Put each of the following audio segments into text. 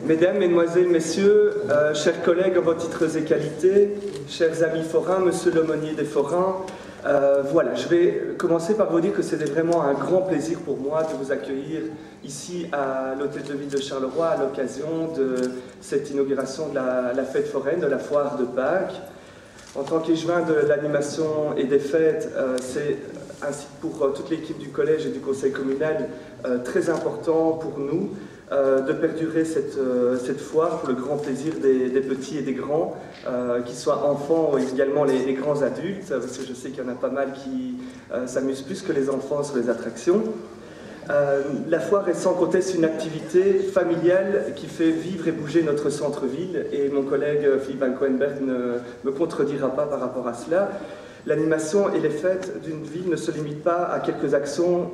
Mesdames, Mesdemoiselles, Messieurs, chers collègues en vos titres et qualités, chers amis forains, Monsieur l'aumônier des forains, voilà, je vais commencer par vous dire que c'était vraiment un grand plaisir pour moi de vous accueillir ici à l'Hôtel de Ville de Charleroi à l'occasion de cette inauguration de la fête foraine, de la foire de Pâques. En tant qu'échevin de l'animation et des fêtes, c'est ainsi pour toute l'équipe du collège et du conseil communal très important pour nous de perdurer cette foire pour le grand plaisir des petits et des grands, qu'ils soient enfants ou également les grands adultes, parce que je sais qu'il y en a pas mal qui s'amusent plus que les enfants sur les attractions. La foire est sans conteste une activité familiale qui fait vivre et bouger notre centre-ville, et mon collègue Philippe Van Coenberg ne me contredira pas par rapport à cela. L'animation et les fêtes d'une ville ne se limitent pas à quelques actions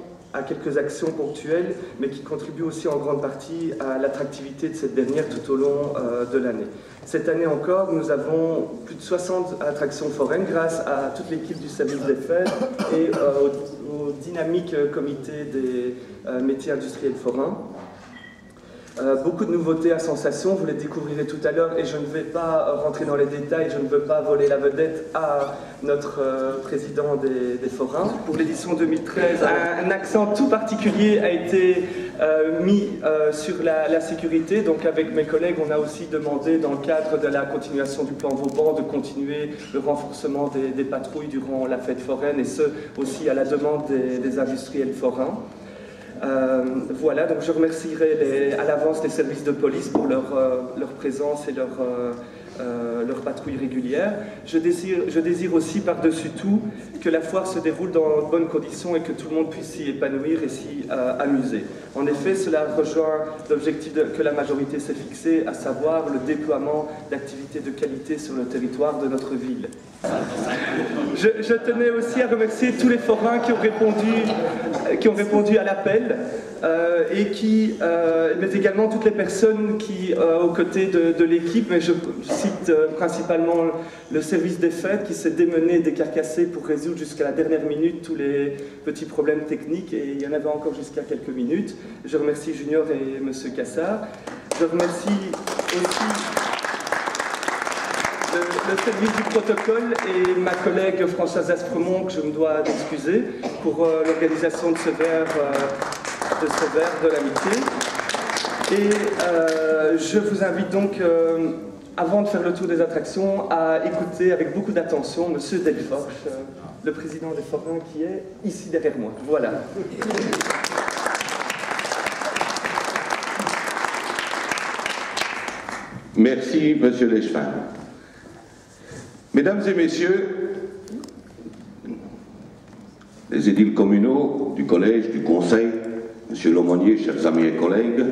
ponctuelles, mais qui contribuent aussi en grande partie à l'attractivité de cette dernière tout au long de l'année. Cette année encore, nous avons plus de 60 attractions foraines grâce à toute l'équipe du service des fêtes et au dynamique comité des métiers industriels forains. Beaucoup de nouveautés à sensations, vous les découvrirez tout à l'heure et je ne vais pas rentrer dans les détails, je ne veux pas voler la vedette à notre président des forains. Pour l'édition 2013, un accent tout particulier a été mis sur la sécurité. Donc avec mes collègues, on a aussi demandé dans le cadre de la continuation du plan Vauban de continuer le renforcement des patrouilles durant la fête foraine, et ce aussi à la demande des industriels forains. Voilà, donc je remercierai à l'avance les services de police pour leur présence et leur patrouille régulière. Je désire aussi par-dessus tout que la foire se déroule dans de bonnes conditions et que tout le monde puisse s'y épanouir et s'y amuser. En effet, cela rejoint l'objectif que la majorité s'est fixé, à savoir le déploiement d'activités de qualité sur le territoire de notre ville. Je tenais aussi à remercier tous les forains qui ont répondu à l'appel mais également toutes les personnes qui, aux côtés de l'équipe, mais je cite principalement le service des fêtes qui s'est démené, décarcassé pour résoudre jusqu'à la dernière minute tous les petits problèmes techniques, et il y en avait encore jusqu'à quelques minutes. Je remercie Junior et M. Cassard. Je remercie aussi le service du protocole et ma collègue Françoise Aspremont, que je me dois d'excuser, pour l'organisation de ce verre de l'amitié. Et je vous invite donc, avant de faire le tour des attractions, à écouter avec beaucoup d'attention M. Delforge, le président des forains, qui est ici derrière moi. Voilà. Merci, Monsieur l'échevin. Mesdames et Messieurs, les édiles communaux du collège, du conseil, Monsieur l'aumônier, chers amis et collègues,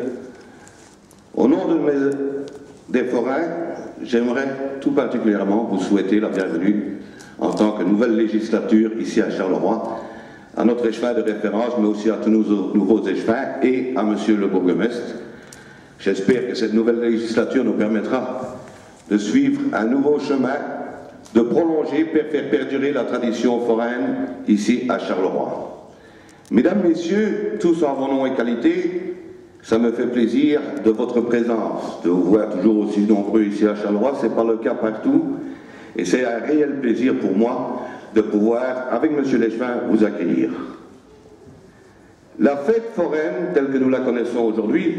au nom des forains, j'aimerais tout particulièrement vous souhaiter la bienvenue en tant que nouvelle législature ici à Charleroi, à notre échevin de référence, mais aussi à tous nos nouveaux échevins et à Monsieur le bourgmestre. J'espère que cette nouvelle législature nous permettra de suivre un nouveau chemin, de prolonger, faire perdurer la tradition foraine ici à Charleroi. Mesdames, Messieurs, tous en vos noms et qualités, ça me fait plaisir de votre présence, de vous voir toujours aussi nombreux ici à Charleroi. Ce n'est pas le cas partout, et c'est un réel plaisir pour moi de pouvoir, avec Monsieur l'échevin, vous accueillir. La fête foraine, telle que nous la connaissons aujourd'hui,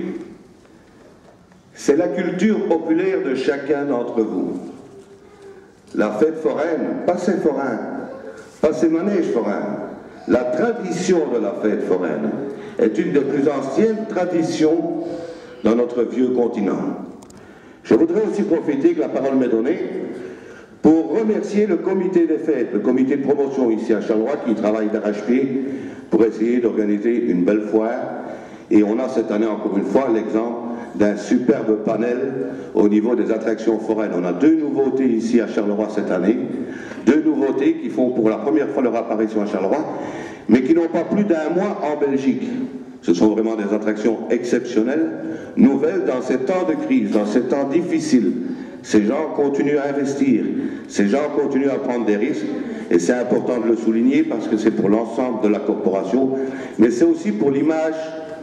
c'est la culture populaire de chacun d'entre vous. La fête foraine, pas ces forains, pas ces manèges forains, la tradition de la fête foraine est une des plus anciennes traditions dans notre vieux continent. Je voudrais aussi profiter que la parole m'est donnée pour remercier le comité des fêtes, le comité de promotion ici à Charleroi, qui travaille d'arrache-pied pour essayer d'organiser une belle foire. Et on a cette année encore une fois l'exemple d'un superbe panel au niveau des attractions foraines. On a deux nouveautés ici à Charleroi cette année, deux nouveautés qui font pour la première fois leur apparition à Charleroi, mais qui n'ont pas plus d'un mois en Belgique. Ce sont vraiment des attractions exceptionnelles, nouvelles dans ces temps de crise, dans ces temps difficiles Ces gens continuent à investir, ces gens continuent à prendre des risques, et c'est important de le souligner parce que c'est pour l'ensemble de la corporation, mais c'est aussi pour l'image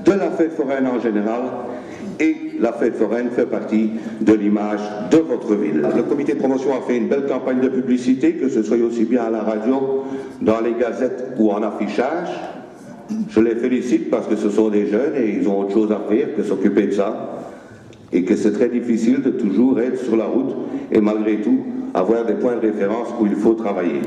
de la fête foraine en général, et la fête foraine fait partie de l'image de votre ville. Le comité de promotion a fait une belle campagne de publicité, que ce soit aussi bien à la radio, dans les gazettes ou en affichage. Je les félicite parce que ce sont des jeunes et ils ont autre chose à faire que s'occuper de ça, et que c'est très difficile de toujours être sur la route et malgré tout avoir des points de référence où il faut travailler.